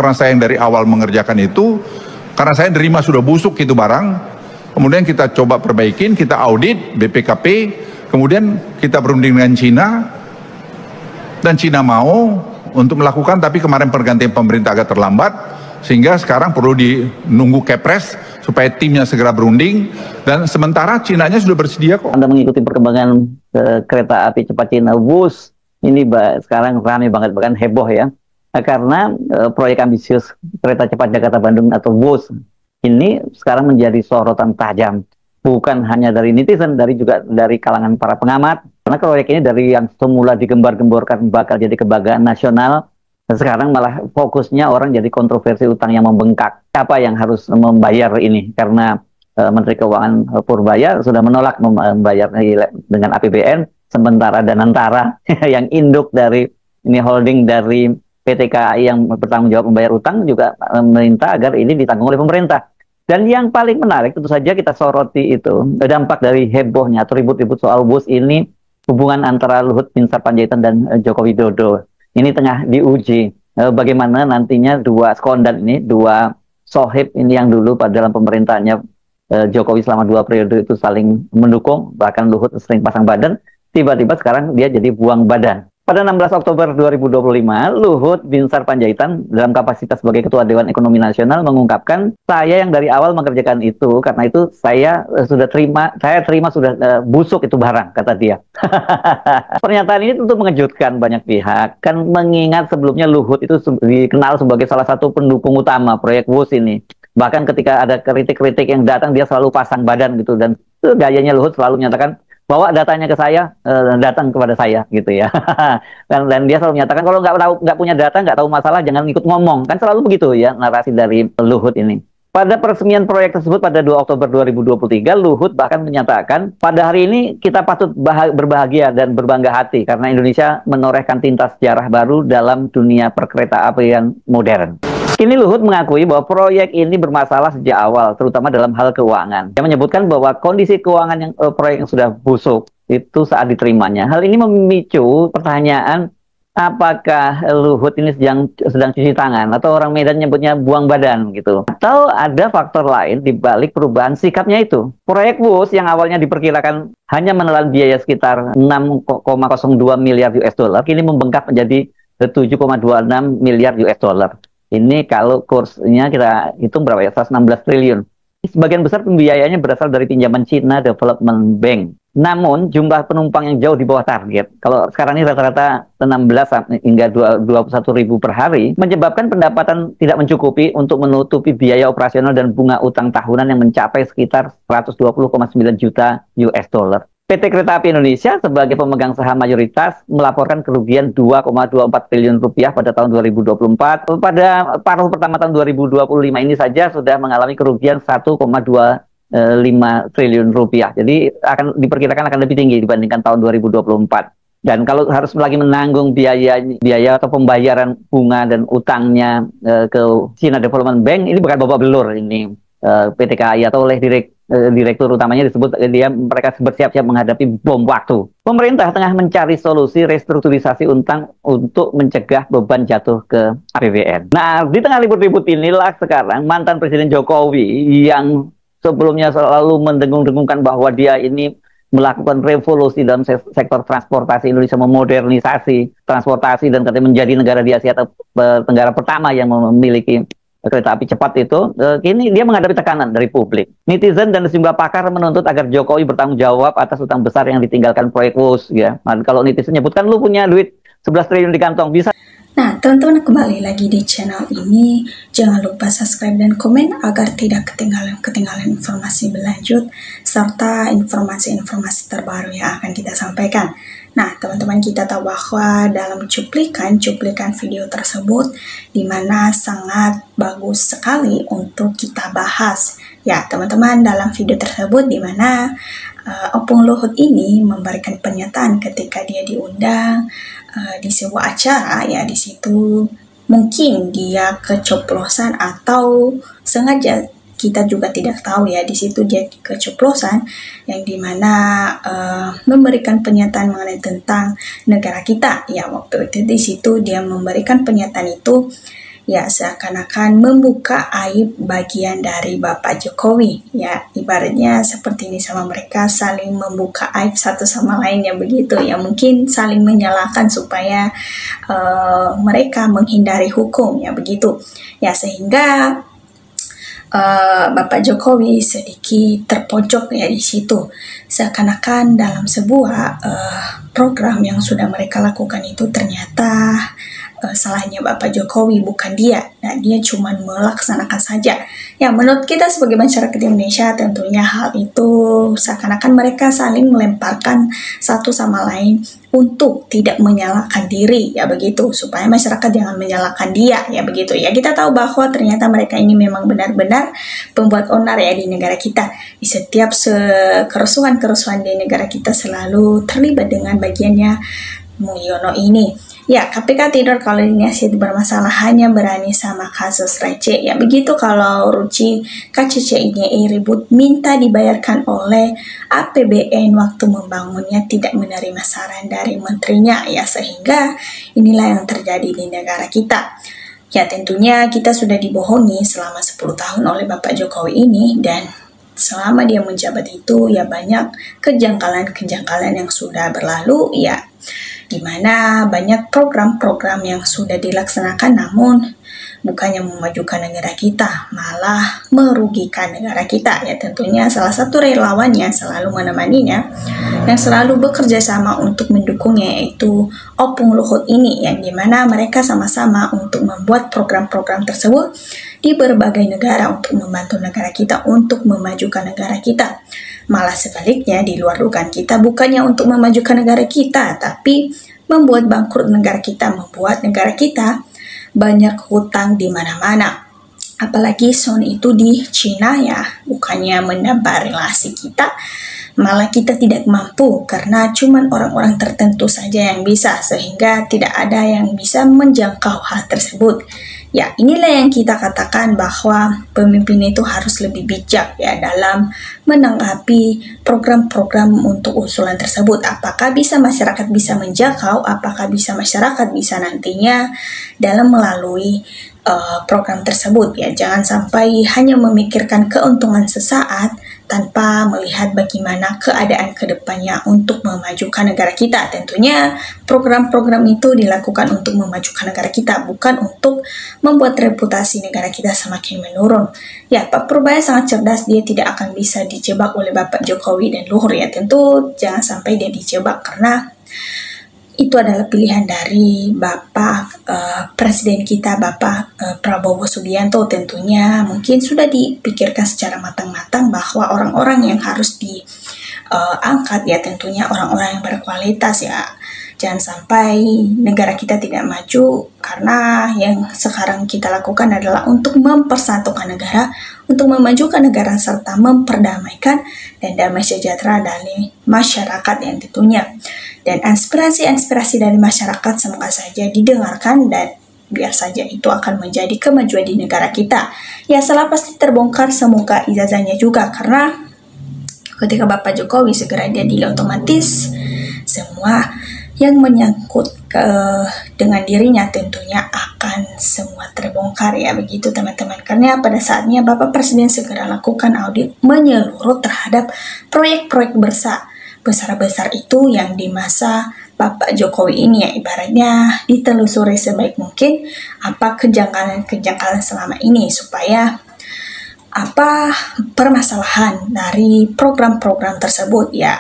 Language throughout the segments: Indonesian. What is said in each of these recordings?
karena saya yang dari awal mengerjakan itu, karena saya nerima sudah busuk itu barang, kemudian kita coba perbaikin, kita audit BPKP, kemudian kita berunding dengan Cina, dan Cina mau untuk melakukan, tapi kemarin pergantian pemerintah agak terlambat, sehingga sekarang perlu nunggu Kepres supaya timnya segera berunding, dan sementara Cinanya sudah bersedia kok. Anda mengikuti perkembangan kereta api cepat Cina WUS ini sekarang ramai banget, bahkan heboh ya, karena proyek ambisius kereta cepat Jakarta Bandung atau WUS ini sekarang menjadi sorotan tajam, bukan hanya dari netizen, juga dari kalangan para pengamat, karena proyek ini dari yang semula digembar-gemborkan bakal jadi kebanggaan nasional, sekarang malah fokusnya orang jadi kontroversi utang yang membengkak. Siapa yang harus membayar ini? Karena Menteri Keuangan Purbaya sudah menolak membayar dengan APBN, sementara Danantara yang induk dari ini holding dari PT KAI yang bertanggung jawab membayar utang juga meminta agar ini ditanggung oleh pemerintah. Dan yang paling menarik tentu saja kita soroti itu dampak dari hebohnya atau ribut-ribut soal WUS ini, hubungan antara Luhut Binsar Panjaitan dan Joko Widodo. Ini tengah diuji bagaimana nantinya dua sekondan ini, dua sohib ini yang dulu pada dalam pemerintahannya Jokowi selama 2 periode itu saling mendukung, bahkan Luhut sering pasang badan, tiba-tiba sekarang dia jadi buang badan. Pada 16 Oktober 2025, Luhut Binsar Panjaitan dalam kapasitas sebagai Ketua Dewan Ekonomi Nasional mengungkapkan, saya yang dari awal mengerjakan itu, karena itu saya terima sudah busuk itu barang, kata dia. Pernyataan ini tentu mengejutkan banyak pihak, kan mengingat sebelumnya Luhut itu dikenal sebagai salah satu pendukung utama proyek WUS ini. Bahkan ketika ada kritik-kritik yang datang, dia selalu pasang badan gitu, dan gayanya Luhut selalu menyatakan, bawa datanya ke saya, datang kepada saya gitu ya. dan dia selalu menyatakan kalau nggak punya data, nggak tahu masalah, jangan ikut ngomong, kan selalu begitu ya narasi dari Luhut ini. Pada peresmian proyek tersebut pada 2 Oktober 2023, Luhut bahkan menyatakan, pada hari ini kita patut berbahagia dan berbangga hati karena Indonesia menorehkan tinta sejarah baru dalam dunia perkereta apian modern. Kini Luhut mengakui bahwa proyek ini bermasalah sejak awal, terutama dalam hal keuangan. Dia menyebutkan bahwa kondisi keuangan proyek yang sudah busuk itu saat diterimanya. Hal ini memicu pertanyaan, apakah Luhut ini sedang cuci tangan, atau orang Medan nyebutnya buang badan gitu, atau ada faktor lain di balik perubahan sikapnya itu. Proyek WUS yang awalnya diperkirakan hanya menelan biaya sekitar 6,02 miliar US dollar, kini membengkak menjadi 7,26 miliar US dollar. Ini kalau kursnya kita hitung berapa ya, 116 triliun. Sebagian besar pembiayaannya berasal dari pinjaman China Development Bank. Namun jumlah penumpang yang jauh di bawah target, kalau sekarang ini rata-rata 16 hingga 21 ribu per hari, menyebabkan pendapatan tidak mencukupi untuk menutupi biaya operasional dan bunga utang tahunan yang mencapai sekitar 120,9 juta US dollar. PT Kereta Api Indonesia sebagai pemegang saham mayoritas melaporkan kerugian 2,24 triliun rupiah pada tahun 2024. Pada paruh pertama tahun 2025 ini saja sudah mengalami kerugian 1,25 triliun rupiah. Jadi diperkirakan akan lebih tinggi dibandingkan tahun 2024. Dan kalau harus lagi menanggung biaya atau pembayaran bunga dan utangnya ke China Development Bank, ini bukan babak belur ini. PT KAI atau oleh direktur utamanya disebut mereka bersiap-siap menghadapi bom waktu. Pemerintah tengah mencari solusi restrukturisasi utang untuk mencegah beban jatuh ke APBN. Nah, di tengah ribut-ribut inilah sekarang mantan Presiden Jokowi yang sebelumnya selalu mendengung-dengungkan bahwa dia ini melakukan revolusi dalam sektor transportasi, Indonesia memodernisasi transportasi dan katanya menjadi negara di Asia Tenggara pertama yang memiliki kereta api cepat itu, kini dia menghadapi tekanan dari publik. Netizen dan sejumlah pakar menuntut agar Jokowi bertanggung jawab atas utang besar yang ditinggalkan proyek WUS. Ya. Nah, kalau netizen nyebutkan lu punya duit 11 triliun di kantong, bisa. Nah, teman-teman kembali lagi di channel ini. Jangan lupa subscribe dan komen agar tidak ketinggalan informasi berlanjut serta informasi-informasi terbaru yang akan kita sampaikan. Nah, teman-teman, kita tahu bahwa dalam cuplikan video tersebut dimana sangat bagus sekali untuk kita bahas. Ya, teman-teman, dalam video tersebut dimana Opung Luhut ini memberikan pernyataan ketika dia diundang di sebuah acara, ya di situ mungkin dia keceplosan atau sengaja, kita juga tidak tahu ya, di situ dia keceplosan yang dimana memberikan pernyataan mengenai tentang negara kita. Ya, waktu itu di situ dia memberikan pernyataan itu ya seakan-akan membuka aib bagian dari Bapak Jokowi. Ya, ibaratnya seperti ini sama mereka saling membuka aib satu sama lainnya begitu. Ya, mungkin saling menyalahkan supaya mereka menghindari hukum ya begitu. Ya, sehingga Bapak Jokowi sedikit terpojok ya di situ. Seakan-akan dalam sebuah program yang sudah mereka lakukan itu ternyata salahnya Bapak Jokowi, bukan dia. Nah, dia cuma melaksanakan saja. Ya, menurut kita sebagai masyarakat Indonesia tentunya hal itu seakan-akan mereka saling melemparkan satu sama lain untuk tidak menyalahkan diri, ya begitu, supaya masyarakat jangan menyalahkan dia, ya begitu. Ya, kita tahu bahwa ternyata mereka ini memang benar-benar pembuat onar ya di negara kita. Di setiap kerusuhan-kerusuhan di negara kita selalu terlibat dengan bagiannya Mulyono ini. Ya, KPK tidur kalau dinasti bermasalah hanya berani sama kasus receh. Ya, begitu kalau Ruci KCCI ribut minta dibayarkan oleh APBN waktu membangunnya tidak menerima saran dari menterinya. Ya, sehingga inilah yang terjadi di negara kita. Ya, tentunya kita sudah dibohongi selama 10 tahun oleh Bapak Jokowi ini, dan selama dia menjabat itu ya banyak kejanggalan-kejanggalan yang sudah berlalu, ya di mana banyak program-program yang sudah dilaksanakan namun bukannya memajukan negara kita, malah merugikan negara kita. Ya, tentunya salah satu relawannya selalu menemaninya, yang selalu bekerja sama untuk mendukungnya, yaitu Opung Luhut ini, yang dimana mereka sama-sama untuk membuat program-program tersebut di berbagai negara untuk membantu negara kita, untuk memajukan negara kita. Malah sebaliknya, di luar dugaan kita, bukannya untuk memajukan negara kita, tapi membuat bangkrut negara kita, membuat negara kita banyak hutang di mana-mana. Apalagi Son itu di Cina ya, bukannya menambah relasi kita, malah kita tidak mampu karena cuman orang-orang tertentu saja yang bisa, sehingga tidak ada yang bisa menjangkau hal tersebut. Ya, inilah yang kita katakan bahwa pemimpin itu harus lebih bijak ya dalam menanggapi program-program untuk usulan tersebut. Apakah bisa masyarakat bisa menjangkau, apakah bisa masyarakat bisa nantinya dalam melalui program tersebut ya. Jangan sampai hanya memikirkan keuntungan sesaat tanpa melihat bagaimana keadaan ke depannya untuk memajukan negara kita. Tentunya program-program itu dilakukan untuk memajukan negara kita, bukan untuk membuat reputasi negara kita semakin menurun. Ya, Pak Purbaya sangat cerdas, dia tidak akan bisa dijebak oleh Bapak Jokowi dan Luhur ya. Tentu jangan sampai dia dijebak karena itu adalah pilihan dari Bapak Presiden kita, Bapak Prabowo Subianto. Tentunya mungkin sudah dipikirkan secara matang-matang bahwa orang-orang yang harus diangkat ya tentunya orang-orang yang berkualitas ya. Jangan sampai negara kita tidak maju karena yang sekarang kita lakukan adalah untuk mempersatukan negara, untuk memajukan negara serta memperdamaikan dan damai sejahtera dari masyarakat yang tentunya. Dan aspirasi-aspirasi dari masyarakat semoga saja didengarkan dan biar saja itu akan menjadi kemajuan di negara kita. Ya, setelah pasti terbongkar semoga ijazahnya juga, karena ketika Bapak Jokowi segera diadili otomatis semua yang menyangkut dengan dirinya tentunya akan semua terbongkar ya begitu teman-teman. Karena pada saatnya Bapak Presiden segera lakukan audit menyeluruh terhadap proyek-proyek besar itu yang di masa Bapak Jokowi ini ya, ibaratnya ditelusuri sebaik mungkin apa kejanggalan-kejanggalan selama ini supaya apa permasalahan dari program-program tersebut ya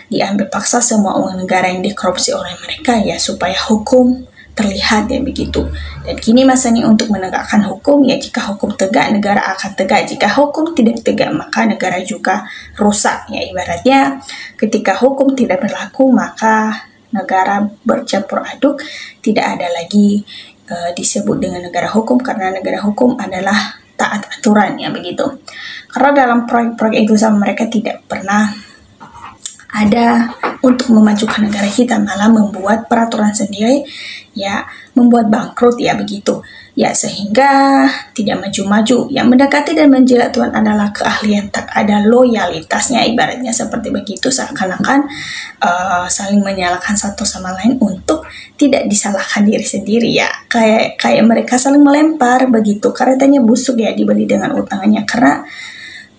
diambil paksa semua uang negara yang dikorupsi oleh mereka ya supaya hukum terlihat ya begitu. Dan kini masanya untuk menegakkan hukum ya, jika hukum tegak negara akan tegak, jika hukum tidak tegak maka negara juga rusak ya. Ibaratnya ketika hukum tidak berlaku maka negara bercampur aduk, tidak ada lagi disebut dengan negara hukum karena negara hukum adalah taat aturan ya begitu. Karena dalam proyek-proyek itu sama mereka tidak pernah ada untuk memajukan negara kita, malah membuat peraturan sendiri, ya membuat bangkrut ya begitu. Ya sehingga tidak maju-maju. Yang mendekati dan menjilat Tuhan adalah keahlian, tak ada loyalitasnya, ibaratnya seperti begitu, seakan-akan saling menyalahkan satu sama lain untuk tidak disalahkan diri sendiri ya. Kayak mereka saling melempar begitu. Karetanya busuk ya, dibeli dengan utangannya, karena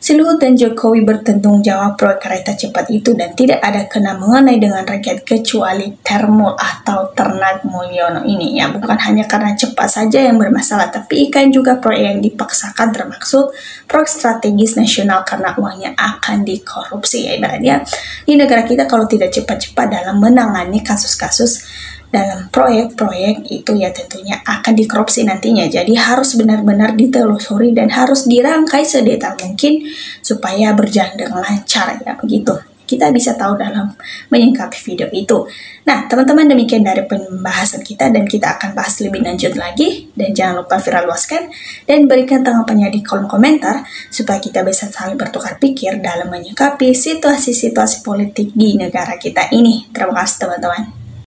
si Luhut dan Jokowi bertanggung jawab proyek kereta cepat itu dan tidak ada kena mengenai dengan rakyat kecuali Termul atau Ternak Mulyono ini ya. Bukan hanya karena cepat saja yang bermasalah, tapi ikan juga proyek yang dipaksakan termaksud proyek strategis nasional karena uangnya akan dikorupsi ya. Ibaratnya di negara kita kalau tidak cepat-cepat dalam menangani kasus-kasus dalam proyek-proyek itu ya tentunya akan dikorupsi nantinya. Jadi harus benar-benar ditelusuri dan harus dirangkai sedetail mungkin supaya berjalan dengan lancar ya begitu. Kita bisa tahu dalam menyingkapi video itu. Nah teman-teman, demikian dari pembahasan kita dan kita akan bahas lebih lanjut lagi. Dan jangan lupa viral luaskan dan berikan tanggapannya di kolom komentar supaya kita bisa saling bertukar pikir dalam menyikapi situasi-situasi politik di negara kita ini. Terima kasih teman-teman.